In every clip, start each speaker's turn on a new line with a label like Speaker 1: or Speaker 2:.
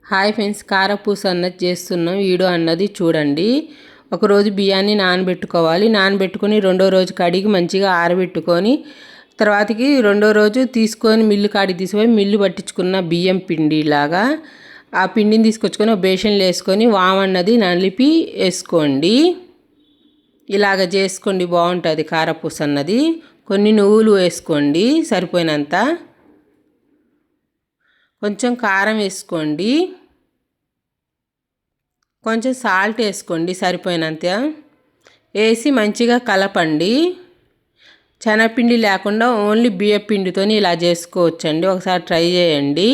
Speaker 1: Hi friends, కారపూస అన్నది చేస్తున్నాం. వీడియో అన్నది చూడండి. ఒకరోజు బియ్యాన్ని నానబెట్టుకోవాలి. నానబెట్టుకొని రెండో రోజు కడిగి మంచిగా ఆరబెట్టుకొని తర్వాతకి రెండో రోజు తీసుకొని మిల్లు కాడికి తీసుకొని మిల్లు పట్టించుకున్న బియ్యం పిండిలాగా ఆ పిండిని తీసుకొచ్చుకొని ఒక బేషన్లో వేసుకొని వామన్నది నలిపి వేసుకోండి. ఇలాగ చేసుకోండి, బాగుంటుంది కారపూస అన్నది. కొన్ని నువ్వులు వేసుకోండి సరిపోయినంత. కొంచెం కారం వేసుకోండి, కొంచెం సాల్ట్ వేసుకోండి సరిపోయినంత. వేసి మంచిగా కలపండి. శనగపిండి లేకుండా ఓన్లీ బియ్య పిండితో ఇలా చేసుకోవచ్చండి. ఒకసారి ట్రై చేయండి.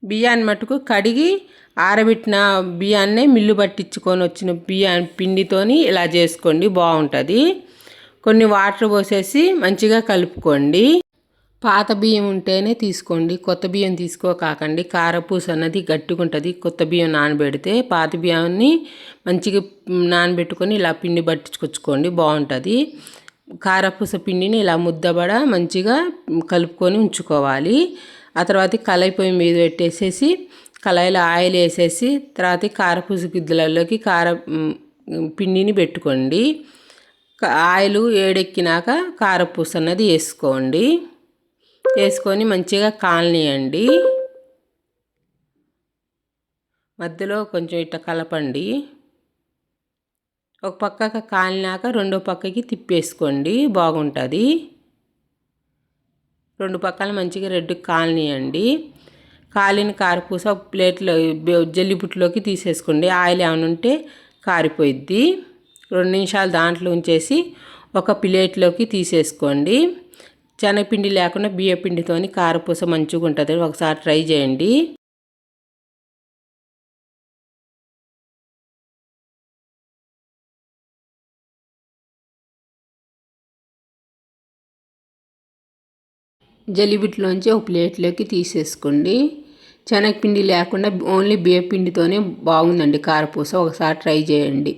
Speaker 1: బియ్యాన్ని మటుకు కడిగి ఆరబెట్టిన బియ్యాన్నే మిల్లు పట్టించుకొని వచ్చిన పిండితోని ఇలా చేసుకోండి, బాగుంటుంది. కొన్ని వాటర్ పోసేసి మంచిగా కలుపుకోండి. పాత బియ్యం ఉంటేనే తీసుకోండి, కొత్త బియ్యం తీసుకోకాకండి. కారపూస అన్నది గట్టిగా ఉంటుంది. కొత్త బియ్యం నానబెడితే పాత బియ్యాన్ని మంచిగా నానబెట్టుకొని ఇలా పిండి పట్టించుకొచ్చుకోండి, బాగుంటుంది. కారపూస పిండిని ఇలా ముద్దబడ మంచిగా కలుపుకొని ఉంచుకోవాలి. ఆ తర్వాత కళాయి పొయ్యి మీద పెట్టేసేసి కళాయిలో ఆయిల్ వేసేసి తర్వాత కారపూస గిద్దలలోకి పిండిని పెట్టుకోండి. ఆయిల్ వేడెక్కినాక కారపూస అన్నది వేసుకోండి. వేసుకొని మంచిగా కాలనీయండి. మధ్యలో కొంచెం ఇట్లా కలపండి. ఒక పక్కకి కాలినాక రెండో పక్కకి తిప్పేసుకోండి, బాగుంటుంది. రెండు పక్కల మంచిగా రెడ్ కాలనీయండి. కాలిన కారపూస ప్లేట్లో జల్లిపుట్లోకి తీసేసుకోండి. ఆయిల్ ఏమైనా ఉంటే కారిపోయిద్ది. 2 నిమిషాలు దాంట్లో ఉంచేసి ఒక ప్లేట్లోకి తీసేసుకోండి. శనగపిండి లేకుండా బియ్యపిండితోని కారపూస మంచిగా ఉంటుంది. ఒకసారి ట్రై చేయండి. జల్లిబిట్లోంచి ఒక ప్లేట్లోకి తీసేసుకోండి. శనగపిండి లేకుండా ఓన్లీ బియ్యపిండితోనే బాగుందండి కారపూస. ఒకసారి ట్రై చేయండి.